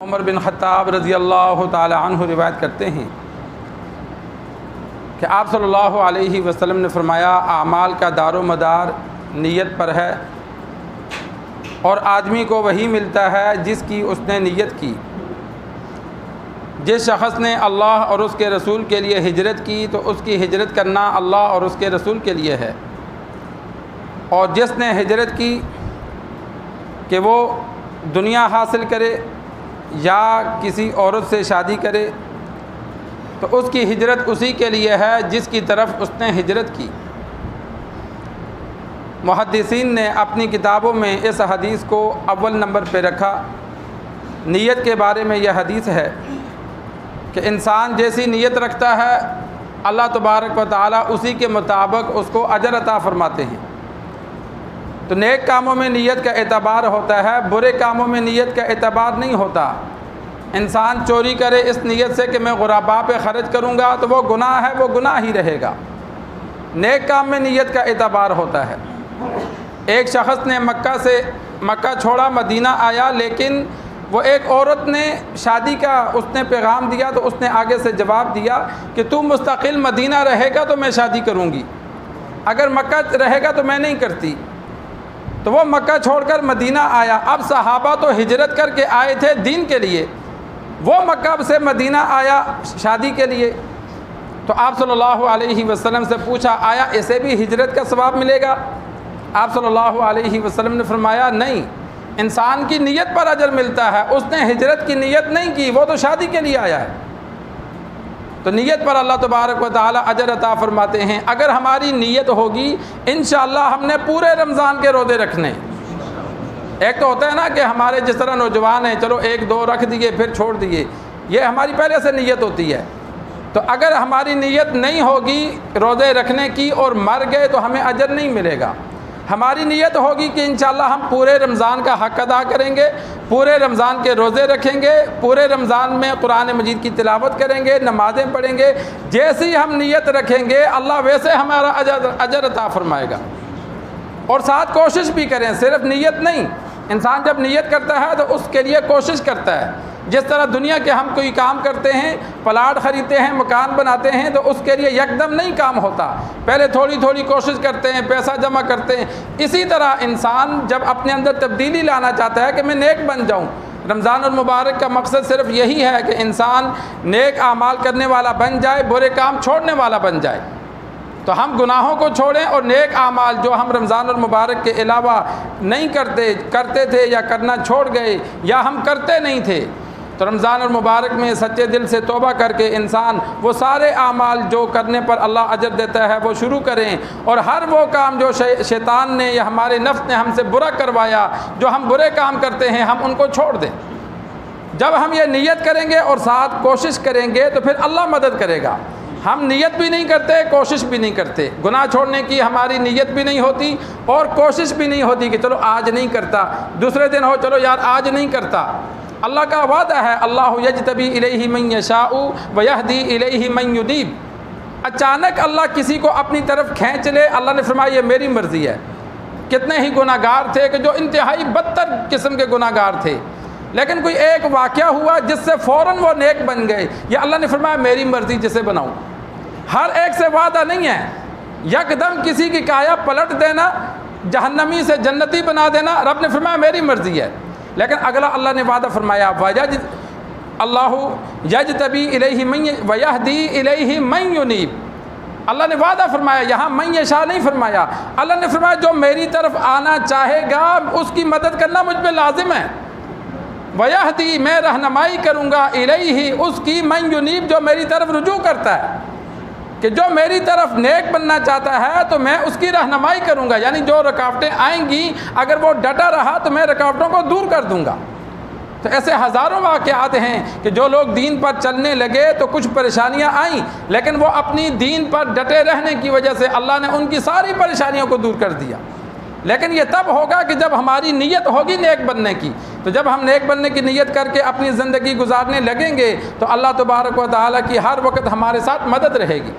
عمر بن خطاب رضی اللہ تعالی عنہ روایت کرتے ہیں کہ آپ صلی اللہ علیہ وسلم نے فرمایا اعمال کا دار و مدار نیت پر ہے اور آدمی کو وہی ملتا ہے جس کی اس نے نیت کی۔ جس شخص نے اللہ اور اس کے رسول کے لیے ہجرت کی تو اس کی ہجرت کرنا اللہ اور اس کے رسول کے لیے ہے، اور جس نے ہجرت کی کہ وہ دنیا حاصل کرے یا کسی عورت سے شادی کرے تو اس کی ہجرت اسی کے لیے ہے جس کی طرف اس نے ہجرت کی۔ محدثین نے اپنی کتابوں میں اس حدیث کو اول نمبر پہ رکھا۔ نیت کے بارے میں یہ حدیث ہے کہ انسان جیسی نیت رکھتا ہے اللہ تبارک و تعالی اسی کے مطابق اس کو اجر عطا فرماتے ہیں۔ تو نیک کاموں میں نیت کا اعتبار ہوتا ہے، برے کاموں میں نیت کا اعتبار نہیں ہوتا۔ انسان چوری کرے اس نیت سے کہ میں غرباء پہ خرچ کروں گا تو وہ گناہ ہے، وہ گناہ ہی رہے گا۔ نیک کام میں نیت کا اعتبار ہوتا ہے۔ ایک شخص نے مکہ چھوڑا مدینہ آیا، لیکن وہ ایک عورت نے شادی کا اس نے پیغام دیا تو اس نے آگے سے جواب دیا کہ تو مستقل مدینہ رہے گا تو میں شادی کروں گی، اگر مکہ رہے گا تو میں نہیں کرتی۔ تو وہ مکہ چھوڑ کر مدینہ آیا۔ اب صحابہ تو ہجرت کر کے آئے تھے دین کے لیے، وہ مکہ سے مدینہ آیا شادی کے لیے۔ تو آپ صلی اللہ علیہ وسلم سے پوچھا آیا اسے بھی ہجرت کا ثواب ملے گا؟ آپ صلی اللہ علیہ وسلم نے فرمایا نہیں، انسان کی نیت پر اجر ملتا ہے، اس نے ہجرت کی نیت نہیں کی، وہ تو شادی کے لیے آیا ہے۔ تو نیت پر اللہ تبارک و تعالی اجر عطا فرماتے ہیں۔ اگر ہماری نیت ہوگی انشاءاللہ ہم نے پورے رمضان کے روزے رکھنے۔ ایک تو ہوتا ہے نا کہ ہمارے جس طرح نوجوان ہیں چلو ایک دو رکھ دیے پھر چھوڑ دیے، یہ ہماری پہلے سے نیت ہوتی ہے۔ تو اگر ہماری نیت نہیں ہوگی روزے رکھنے کی اور مر گئے تو ہمیں اجر نہیں ملے گا۔ ہماری نیت ہوگی کہ انشاءاللہ ہم پورے رمضان کا حق ادا کریں گے، پورے رمضان کے روزے رکھیں گے، پورے رمضان میں قرآن مجید کی تلاوت کریں گے، نمازیں پڑھیں گے۔ جیسی ہم نیت رکھیں گے اللہ ویسے ہمارا اجر عطا فرمائے گا۔ اور ساتھ کوشش بھی کریں، صرف نیت نہیں۔ انسان جب نیت کرتا ہے تو اس کے لیے کوشش کرتا ہے۔ جس طرح دنیا کے ہم کوئی کام کرتے ہیں، پلاٹ خریدتے ہیں، مکان بناتے ہیں، تو اس کے لیے یکدم نہیں کام ہوتا، پہلے تھوڑی تھوڑی کوشش کرتے ہیں، پیسہ جمع کرتے ہیں۔ اسی طرح انسان جب اپنے اندر تبدیلی لانا چاہتا ہے کہ میں نیک بن جاؤں، رمضان المبارک کا مقصد صرف یہی ہے کہ انسان نیک اعمال کرنے والا بن جائے، برے کام چھوڑنے والا بن جائے۔ تو ہم گناہوں کو چھوڑیں اور نیک اعمال جو ہم رمضان المبارک کے علاوہ نہیں کرتے تھے یا کرنا چھوڑ گئے یا ہم کرتے نہیں تھے، تو رمضان المبارک میں سچے دل سے توبہ کر کے انسان وہ سارے اعمال جو کرنے پر اللہ اجر دیتا ہے وہ شروع کریں، اور ہر وہ کام جو شیطان نے یا ہمارے نفس نے ہم سے برا کروایا، جو ہم برے کام کرتے ہیں، ہم ان کو چھوڑ دیں۔ جب ہم یہ نیت کریں گے اور ساتھ کوشش کریں گے تو پھر اللہ مدد کرے گا۔ ہم نیت بھی نہیں کرتے، کوشش بھی نہیں کرتے، گناہ چھوڑنے کی ہماری نیت بھی نہیں ہوتی اور کوشش بھی نہیں ہوتی کہ چلو آج نہیں کرتا، دوسرے دن ہو چلو یار آج نہیں کرتا۔ اللہ کا وعدہ ہے اللہ یجتبی الیہ من یشاء ویہدی الیہ من ینیب۔ اچانک اللہ کسی کو اپنی طرف کھینچ لے، اللہ نے فرمایا یہ میری مرضی ہے۔ کتنے ہی گناہ گار تھے کہ جو انتہائی بدتر قسم کے گناہ گار تھے، لیکن کوئی ایک واقعہ ہوا جس سے فوراً وہ نیک بن گئے، یا اللہ نے فرمایا میری مرضی جسے بناؤں۔ ہر ایک سے وعدہ نہیں ہے یکدم کسی کی کایا پلٹ دینا، جہنمی سے جنتی بنا دینا، رب نے فرمایا میری مرضی ہے۔ لیکن اگلا اللہ نے وعدہ فرمایا اللہ یجتبی الیہ من ویہدی الیہ من ینیب۔ اللہ نے وعدہ فرمایا، یہاں من یشاء نہیں فرمایا، اللہ نے فرمایا جو میری طرف آنا چاہے گا اس کی مدد کرنا مجھ پہ لازم ہے۔ ویہدی میں رہنمائی کروں گا، الیہ اس کی، من ینیب جو میری طرف رجوع کرتا ہے، کہ جو میری طرف نیک بننا چاہتا ہے تو میں اس کی رہنمائی کروں گا، یعنی جو رکاوٹیں آئیں گی اگر وہ ڈٹا رہا تو میں رکاوٹوں کو دور کر دوں گا۔ تو ایسے ہزاروں واقعات ہیں کہ جو لوگ دین پر چلنے لگے تو کچھ پریشانیاں آئیں، لیکن وہ اپنی دین پر ڈٹے رہنے کی وجہ سے اللہ نے ان کی ساری پریشانیوں کو دور کر دیا۔ لیکن یہ تب ہوگا کہ جب ہماری نیت ہوگی نیک بننے کی۔ تو جب ہم نیک بننے کی نیت کر کے اپنی زندگی گزارنے لگیں گے تو اللہ تبارک و تعالیٰ کی ہر وقت ہمارے ساتھ مدد رہے گی۔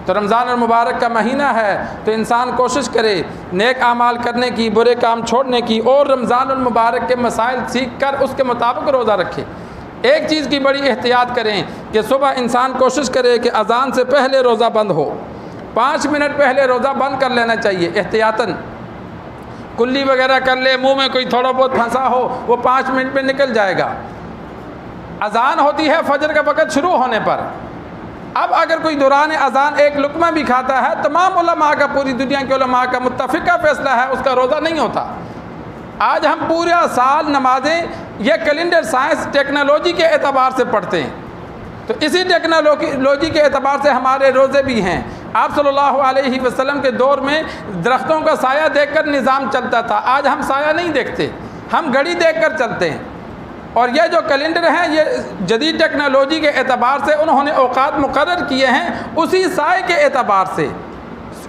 تو رمضان المبارک کا مہینہ ہے تو انسان کوشش کرے نیک اعمال کرنے کی، برے کام چھوڑنے کی، اور رمضان المبارک کے مسائل سیکھ کر اس کے مطابق روزہ رکھے۔ ایک چیز کی بڑی احتیاط کریں کہ صبح انسان کوشش کرے کہ اذان سے پہلے روزہ بند ہو، 5 منٹ پہلے روزہ بند کر لینا چاہیے احتیاطاً۔ کلی وغیرہ کر لے، منہ میں کوئی تھوڑا بہت پھنسا ہو، وہ 5 منٹ میں نکل جائے گا۔ اذان ہوتی ہے فجر کا وقت شروع ہونے پر۔ اب اگر کوئی دوران اذان ایک لقمہ بھی کھاتا ہے، تمام علماء کا، پوری دنیا کے علماء کا متفقہ فیصلہ ہے اس کا روزہ نہیں ہوتا۔ آج ہم پورا سال نمازیں یہ کیلنڈر سائنس ٹیکنالوجی کے اعتبار سے پڑھتے ہیں، تو اسی ٹیکنالوجی کے اعتبار سے ہمارے روزے بھی ہیں۔ آپ صلی اللہ علیہ وسلم کے دور میں درختوں کا سایہ دیکھ کر نظام چلتا تھا، آج ہم سایہ نہیں دیکھتے، ہم گھڑی دیکھ کر چلتے ہیں۔ اور یہ جو کیلنڈر ہیں یہ جدید ٹیکنالوجی کے اعتبار سے انہوں نے اوقات مقرر کیے ہیں اسی سائے کے اعتبار سے،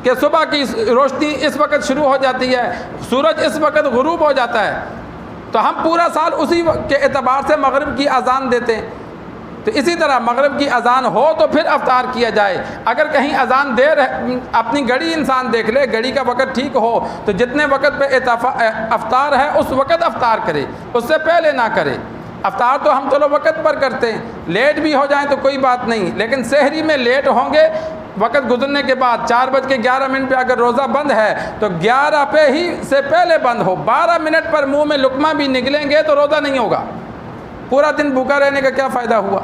کہ صبح کی روشنی اس وقت شروع ہو جاتی ہے، سورج اس وقت غروب ہو جاتا ہے، تو ہم پورا سال اسی کے اعتبار سے مغرب کی اذان دیتے ہیں۔ تو اسی طرح مغرب کی اذان ہو تو پھر افطار کیا جائے۔ اگر کہیں اذان دیر ہے، اپنی گھڑی انسان دیکھ لے، گھڑی کا وقت ٹھیک ہو تو جتنے وقت پہ افطار ہے اس وقت افطار کرے، اس سے پہلے نہ کرے۔ افطار تو ہم چلو وقت پر کرتے ہیں، لیٹ بھی ہو جائیں تو کوئی بات نہیں، لیکن سحری میں لیٹ ہوں گے، وقت گزرنے کے بعد 4:11 پہ اگر روزہ بند ہے تو 11 پہ ہی سے پہلے بند ہو، 12 منٹ پر منہ میں لقمہ بھی نکلیں گے تو روزہ نہیں ہوگا، پورا دن بھوکا رہنے کا کیا فائدہ ہوا؟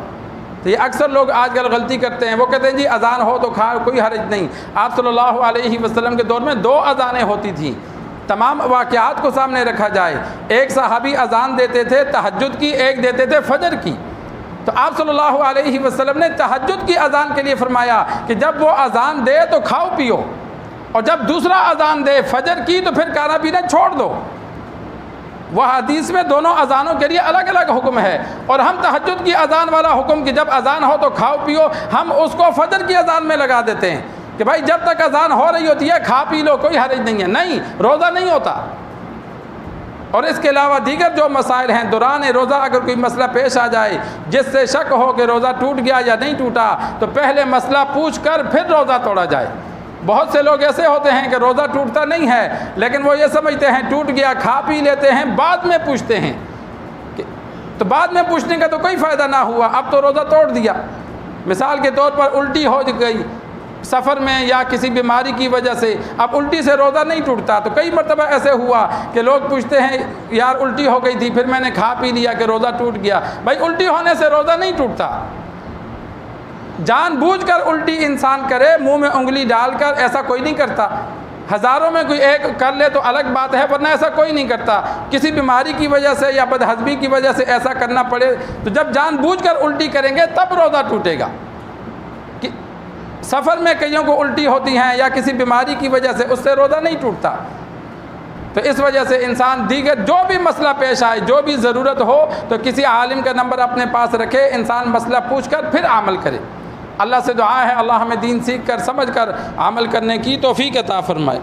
تو یہ اکثر لوگ آج کل غلطی کرتے ہیں، وہ کہتے ہیں جی اذان ہو تو کھا، کوئی حرج نہیں۔ آپ صلی اللہ علیہ وسلم کے دور میں 2 اذانیں ہوتی تھیں، تمام واقعات کو سامنے رکھا جائے۔ ایک صحابی اذان دیتے تھے تہجد کی، ایک دیتے تھے فجر کی، تو آپ صلی اللہ علیہ وسلم نے تہجد کی اذان کے لیے فرمایا کہ جب وہ اذان دے تو کھاؤ پیو، اور جب دوسرا اذان دے فجر کی تو پھر کھانا پینا چھوڑ دو۔ وہ حدیث میں دونوں اذانوں کے لیے الگ الگ حکم ہے، اور ہم تہجد کی اذان والا حکم کہ جب اذان ہو تو کھاؤ پیو، ہم اس کو فجر کی اذان میں لگا دیتے ہیں کہ بھائی جب تک اذان ہو رہی ہوتی ہے کھا پی لو، کوئی حرج نہیں ہے۔ نہیں، روزہ نہیں ہوتا۔ اور اس کے علاوہ دیگر جو مسائل ہیں، دوران روزہ اگر کوئی مسئلہ پیش آ جائے جس سے شک ہو کہ روزہ ٹوٹ گیا یا نہیں ٹوٹا، تو پہلے مسئلہ پوچھ کر پھر روزہ توڑا جائے۔ بہت سے لوگ ایسے ہوتے ہیں کہ روزہ ٹوٹتا نہیں ہے، لیکن وہ یہ سمجھتے ہیں ٹوٹ گیا، کھا پی لیتے ہیں، بعد میں پوچھتے ہیں، تو بعد میں پوچھنے کا تو کوئی فائدہ نہ ہوا، اب تو روزہ توڑ دیا۔ مثال کے طور پر الٹی ہو گئی سفر میں یا کسی بیماری کی وجہ سے، اب الٹی سے روزہ نہیں ٹوٹتا، تو کئی مرتبہ ایسے ہوا کہ لوگ پوچھتے ہیں یار الٹی ہو گئی تھی، پھر میں نے کھا پی لیا کہ روزہ ٹوٹ گیا۔ بھائی الٹی ہونے سے روزہ نہیں ٹوٹتا، جان بوجھ کر الٹی انسان کرے منہ میں انگلی ڈال کر، ایسا کوئی نہیں کرتا۔ ہزاروں میں کوئی ایک کر لے تو الگ بات ہے، ورنہ ایسا کوئی نہیں کرتا۔ کسی بیماری کی وجہ سے یا بدہضمی کی وجہ سے ایسا کرنا پڑے تو جب جان بوجھ کر الٹی کریں گے تب روزہ ٹوٹے گا۔ سفر میں کئیوں کو الٹی ہوتی ہیں یا کسی بیماری کی وجہ سے، اس سے روزہ نہیں ٹوٹتا۔ تو اس وجہ سے انسان دیگر جو بھی مسئلہ پیش آئے، جو بھی ضرورت ہو، تو کسی عالم کا نمبر اپنے پاس رکھے، انسان مسئلہ پوچھ کر پھر عمل کرے۔ اللہ سے دعا ہے اللہ ہمیں دین سیکھ کر سمجھ کر عمل کرنے کی توفیق عطا فرمائے۔